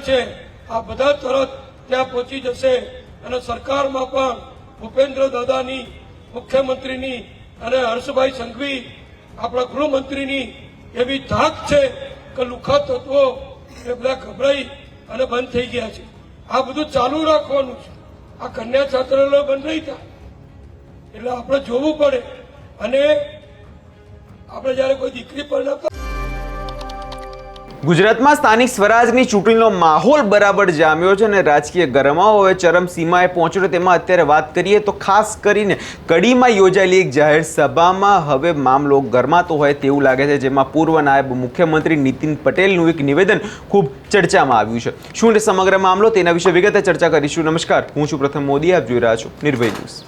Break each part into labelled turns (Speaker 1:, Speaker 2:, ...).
Speaker 1: છે આ બધા તરત ત્યાં પહોંચી જશે અને સરકારમાં પણ ભૂપેન્દ્ર દાદાની, મુખ્યમંત્રીની અને હર્ષભાઈ સંઘવી આપણા ગૃહમંત્રીની એવી ધાક છે કે લુખા તત્વો એ બધા ગભરાઈ અને બંધ થઈ ગયા છે. આ બધું ચાલુ રાખવાનું છે. આ કન્યા છાત્રાલય બંધ નહીં થાય એટલે આપણે જોવું પડે. અને આપણે જયારે કોઈ દીકરી પરણાવતા
Speaker 2: ગુજરાતમાં સ્થાનિક સ્વરાજની ચૂંટણીનો માહોલ બરાબર જામ્યો છે અને રાજકીય ગરમાવો હવે ચરમસીમાએ પહોંચ્યો. તેમાં અત્યારે વાત કરીએ તો ખાસ કરીને કડીમાં યોજાયેલી એક જાહેર સભામાં હવે મામલો ગરમાતો હોય તેવું લાગે છે, જેમાં પૂર્વ નાયબ મુખ્યમંત્રી નીતિન પટેલનું એક નિવેદન ખૂબ ચર્ચામાં આવ્યું છે. શું સમગ્ર મામલો તેના વિશે વિગતે ચર્ચા કરીશું. નમસ્કાર, હું છું પ્રથમ મોદી, આપ જોઈ રહ્યા છો નિર્ભય ન્યૂઝ.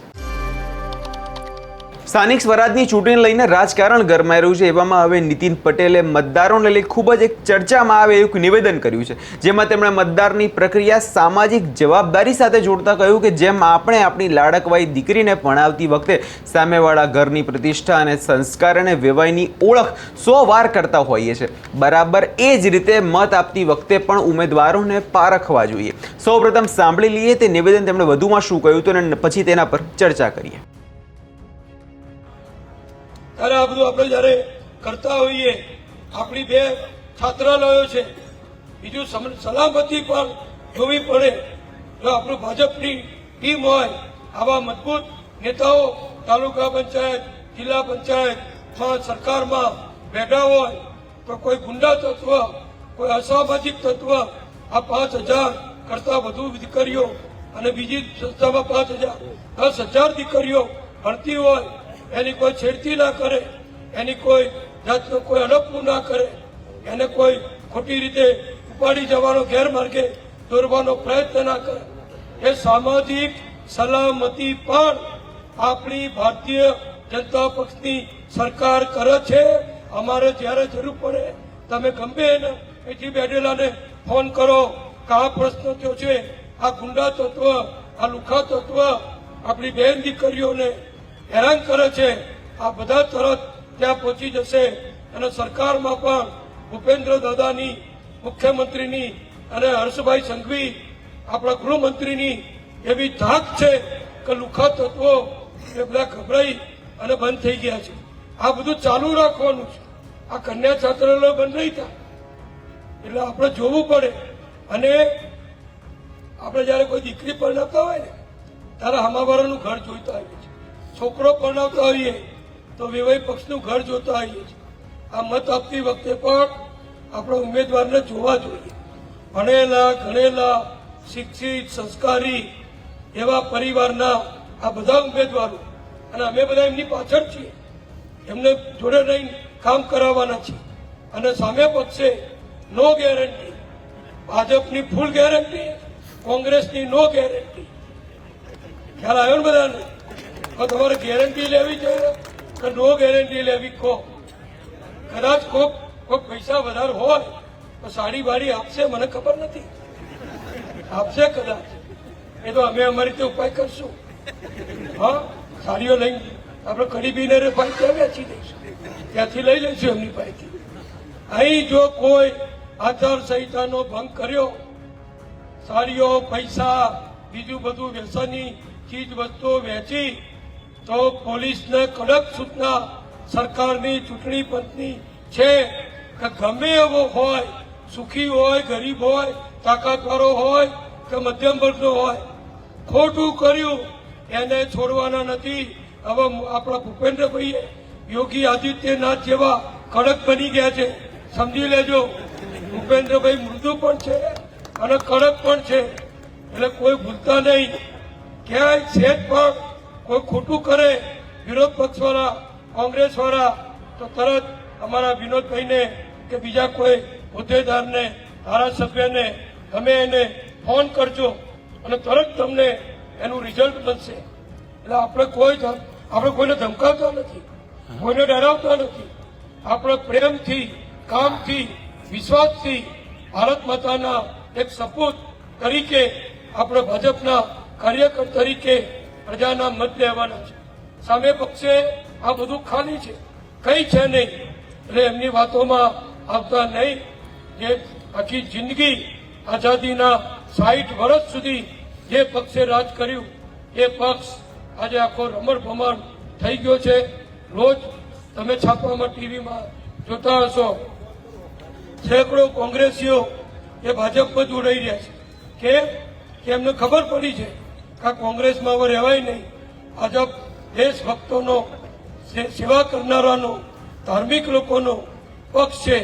Speaker 2: સ્થાનિક સ્વરાજની ચૂંટણી લઈને રાજકારણ ગરમાઈ રહ્યું છે. એવામાં હવે નીતિન પટેલે મતદારોને લઈ ખૂબ જ એક ચર્ચામાં આવે એવું નિવેદન કર્યું છે, જેમાં તેમણે મતદારની પ્રક્રિયા સામાજિક જવાબદારી સાથે જોડતા કહ્યું કે જેમ આપણે આપણી લાડકવાઈ દીકરીને ભણાવતી વખતે સામેવાળા ઘરની પ્રતિષ્ઠા અને સંસ્કાર અને વેવાઈની ઓળખ 100 વાર કરતા હોઈએ છીએ, બરાબર એ જ રીતે મત આપતી વખતે પણ ઉમેદવારોને પારખવા જોઈએ. સૌપ્રથમ સાંભળી લઈએ તે નિવેદન તેમણે વધુમાં શું કહ્યું હતું અને પછી તેના પર ચર્ચા કરીએ.
Speaker 1: ત્યારે આ બધું આપણે જયારે કરતા હોઈએ, આપણી બે છાત્રાલયો છે, બીજું સલામતી પણ જોવી પડે. જો આપણું ભાજપની ટીમ હોય, આવા મજબૂત નેતાઓ તાલુકા પંચાયત, જિલ્લા પંચાયતમાં, સરકારમાં બેઠા હોય તો કોઈ ગુંડા તત્વ, કોઈ અસામાજિક તત્વ આ 5000 કરતા વધુ દીકરીઓ અને બીજી સંસ્થામાં 5000, 10,000 દીકરીઓ ભણતી હોય, એની કોઈ છેડતી ના કરે, એની કોઈ જાતનો કોઈ અડપવું ના કરે, એને કોઈ ખોટી રીતે ઉપાડી જવાનો, ગેરમાર્ગે દોરવાનો પ્રયત્ન ના કરે. એ સામાજિક સલામતી પણ આપણી ભારતીય જનતા પક્ષની સરકાર કરે છે. અમારે જ્યારે જરૂર પડે તમે ગમે એને અહીંથી બેઠેલાને ફોન કરો કે આ પ્રશ્ન થયો છે, આ ગુંડા તત્વ, આ લુખા તત્વ આપણી બહેન દીકરીઓને હેરાન કરે છે, આ બધા તરત ત્યાં પહોંચી જશે અને સરકારમાં પણ ભૂપેન્દ્ર દાદાની, મુખ્યમંત્રીની અને હર્ષભાઈ સંઘવી આપણા ગૃહમંત્રીની એવી ધાક છે કે લુખા તત્વો એ બધા ગભરાઈ અને બંધ થઈ ગયા છે. આ બધું ચાલુ રાખવાનું છે. આ કન્યા છાત્રાલય બંધ નહીં થાય એટલે આપણે જોવું પડે. અને આપણે જયારે કોઈ દીકરી પરણાવતા હોય ને ત્યારે હમાવાળાનું ઘર જોઈતા હોઈએ છીએ. છોકરો પરણાવતા હોઈએ તો વેવાઈ પક્ષનું ઘર જોતા હોઈએ છીએ. આ મત આપતી વખતે પણ આપણા ઉમેદવારને જોવા જોઈએ. ભણેલા, ગણેલા, શિક્ષિત, સંસ્કારી એવા પરિવારના આ બધા ઉમેદવારો, અને અમે બધા એમની પાછળ છીએ, એમને જોડે રહીને કામ કરાવવાના છીએ. અને સામે પક્ષે નો ગેરંટી, ભાજપની ફૂલ ગેરંટી, કોંગ્રેસની નો ગેરંટી. ખ્યાલ આવ્યો ને બધાને? તો તમારે ગેરંટી લેવી જોઈએ કે નો ગેરંટી લેવી? કદાચ કોઈ પૈસા વધારે હોય તો સાડી બાડી આપશે, મને ખબર નથી, આપશે કદાચ. એ તો અમે અમારી રીતે ઉપાય કરશું. હા, સાડીઓ લઈને આપણે કડી બીને ભાઈ ત્યાં વેચી દઈશું, ત્યાંથી લઈ લઈશું એમની પાસેથી. અહીં જો કોઈ આચારસંહિતાનો ભંગ કર્યો, સાડીઓ, પૈસા, બીજું બધું વ્યસની ચીજ વસ્તુઓ વેચી, તો પોલીસને કડક સૂચના સરકારની ચૂંટણી પંચની છે કે ગમે એવો હોય, સુખી હોય, ગરીબ હોય, તાકાતવાળો હોય કે મધ્યમ વર્ગનો હોય, ખોટું કર્યું એને છોડવાના નથી. હવે આપણા ભૂપેન્દ્રભાઈએ યોગી આદિત્યનાથ જેવા કડક બની ગયા છે, સમજી લેજો. ભૂપેન્દ્રભાઈ મૃદુ પણ છે અને કડક પણ છે, એટલે કોઈ ભૂલતા નહીં. ક્યાંય સેજ પણ કોઈ ખોટું કરે, વિરોધ પક્ષવાળા, કોંગ્રેસવાળા, તો તરત અમારા વિનોદભાઈને કે બીજા કોઈ હોદ્દેદારને, ધારાસભ્યને, તમે એને ફોન કરજો અને તરત તમને એનું રિઝલ્ટ બનશે. એટલે આપણે કોઈને ધમકાવતા નથી, કોઈને ડરાવતા નથી. આપણે પ્રેમથી, કામથી, વિશ્વાસથી ભારત માતાના એક સપૂત તરીકે, આપણે ભાજપના કાર્યકર તરીકે પ્રજાના મત લેવાના છે. સામે પક્ષે આ બધું ખાલી છે, કઈ છે નહીં, એટલે એમની વાતોમાં આવતા નહીં. જે આખી જિંદગી આઝાદીના 60 વર્ષ સુધી જે પક્ષે રાજ કર્યું એ પક્ષ આજે આખો રમણ થઈ ગયો છે. રોજ તમે છાપામાં ટીવીમાં જોતા હશો સેંકડો કોંગ્રેસીઓ એ ભાજપમાં જોડાઈ રહ્યા છે. કે એમને ખબર પડી છે કે આ કોંગ્રેસમાં હવે રહેવાય નહીં. ભાજપ દેશભક્તોનો સેવા કરનારાનો ધાર્મિક લોકોનો પક્ષ છે.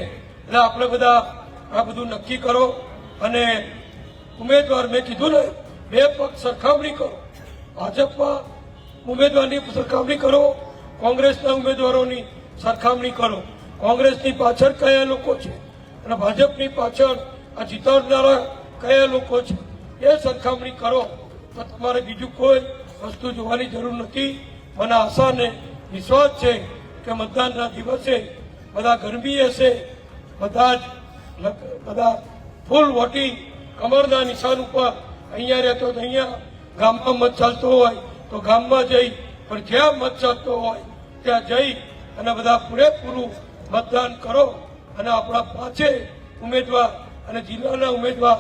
Speaker 1: એટલે આપણે બધા આ બધું નક્કી કરો અને ઉમેદવાર મેં કીધું ને 2 પક્ષ સરખામણી કરો. ભાજપમાં ઉમેદવારની સરખામણી કરો, કોંગ્રેસના ઉમેદવારોની સરખામણી કરો. કોંગ્રેસની પાછળ કયા લોકો છે અને ભાજપની પાછળ આ જીતાડનારા કયા લોકો છે એ સરખામણી કરો તો તમારે બીજું કોઈ વસ્તુ જોવાની જરૂર નથી. મને આશા ને વિશ્વાસ છે કે મતદાનના દિવસે બધા ગરબી હશે, બધા ફૂલ વોટિંગ કમરના નિશાન ઉપર અહીંયા રહેતો તો અહીંયા, ગામમાં મત ચાલતો હોય તો ગામમાં જઈ, પણ જ્યાં મત ચાલતો હોય ત્યાં જઈ અને બધા પૂરેપૂરું મતદાન કરો અને આપણા 5 ઉમેદવાર અને જિલ્લાના ઉમેદવાર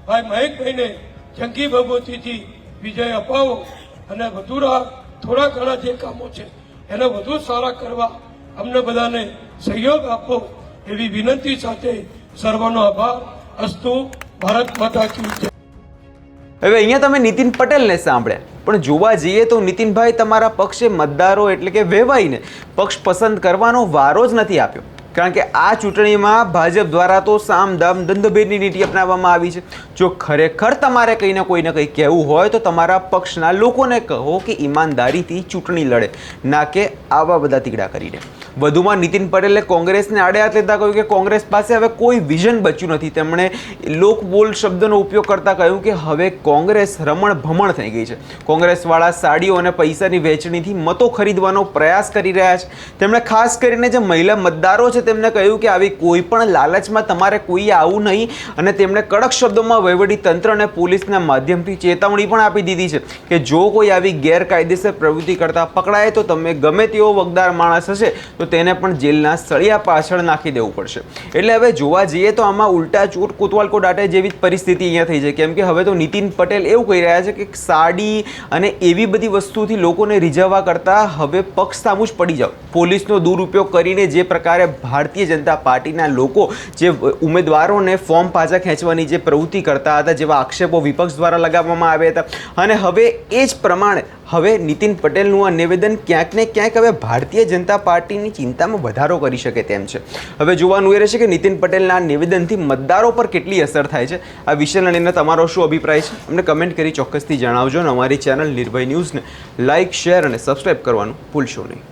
Speaker 1: ભાઈ મહેકભાઈને જંગી બહુમતીથી વિજય અપાવો અને વધુ થોડા ઘણા જે કામો છે એને વધુ સારા કરવા અમને બધાને સહયોગ આપો એવી વિનંતી સાથે સર્વનો આભાર. અસ્તુ. ભારત માતા કી જય.
Speaker 2: હવે અહીંયા તમે નીતિન પટેલને સાંભળ્યા, પણ જોવા જઈએ તો નીતિનભાઈ તમારા પક્ષે મતદારો એટલે કે વહેવાઈને પક્ષ પસંદ કરવાનો વારો જ નથી આપ્યો. કારણ કે આ ચૂંટણીમાં ભાજપ દ્વારા તો સામ દામ દંડભેદની નીતિ અપનાવવામાં આવી છે. જો ખરેખર તમારે કંઈ ને કંઈ કહેવું હોય તો તમારા પક્ષના લોકોને કહો કે ઈમાનદારીથી ચૂંટણી લડે, ના કે આવા બધા તીકડા કરીને. વધુમાં નીતિન પટેલે કોંગ્રેસને આડે હાથ લેતા કહ્યું કે કોંગ્રેસ પાસે હવે કોઈ વિઝન બચ્યું નથી. તેમણે લોકબોલ શબ્દનો ઉપયોગ કરતા કહ્યું કે હવે કોંગ્રેસ રમણ ભમણ થઈ ગઈ છે. કોંગ્રેસવાળા સાડીઓ અને પૈસાની વહેંચણીથી મતો ખરીદવાનો પ્રયાસ કરી રહ્યા છે. તેમણે ખાસ કરીને જે મહિલા મતદારો છે તેમને કહ્યું કે આવી કોઈ પણ લાલચમાં તમારે કોઈ આવું નહીં, અને તેમણે કડક શબ્દોમાં વહીવટી તંત્ર અને પોલીસના માધ્યમથી ચેતવણી પણ આપી દીધી છે કે જો કોઈ આવી ગેરકાયદેસર પ્રવૃત્તિ કરતા પકડાય તો તમે ગમે તેવો વગદાર માણસ હશે તો તેને પણ જેલના સળિયા પાછળ નાખી દેવું પડશે. એટલે હવે જોવા જઈએ તો આમાં ઉલટા ચોટ કોતવાલ કો ડાટે જેવી જ પરિસ્થિતિ અહીંયા થઈ છે. કેમ કે હવે તો નીતિન પટેલ એવું કહી રહ્યા છે કે સાડી અને એવી બધી વસ્તુથી લોકોને રીઝવવા કરતાં હવે પક્ષ સામું જ પડી જાઓ. પોલીસનો દુરુપયોગ કરીને જે પ્રકારે ભારતીય જનતા પાર્ટીના લોકો જે ઉમેદવારોને ફોર્મ પાછા ખેંચવાની જે પ્રવૃત્તિ કરતા હતા, જેવા આક્ષેપો વિપક્ષ દ્વારા લગાવવામાં આવ્યા હતા, અને હવે એ જ પ્રમાણે હવે નીતિન પટેલનું આ નિવેદન ક્યાંક ને ક્યાંક હવે ભારતીય જનતા પાર્ટીની ચિંતામાં વધારો કરી શકે તેમ છે. હવે જોવાનું એ રહેશે કે નીતિન પટેલના આ નિવેદનથી મતદારો પર કેટલી અસર થાય છે. આ વિષયને લઈને તમારો શું અભિપ્રાય છે અમને કમેન્ટ કરી ચોક્કસથી જણાવજો. અને અમારી ચેનલ નિર્ભય ન્યૂઝને લાઇક, શેર અને સબસ્ક્રાઈબ કરવાનું ભૂલશો નહીં.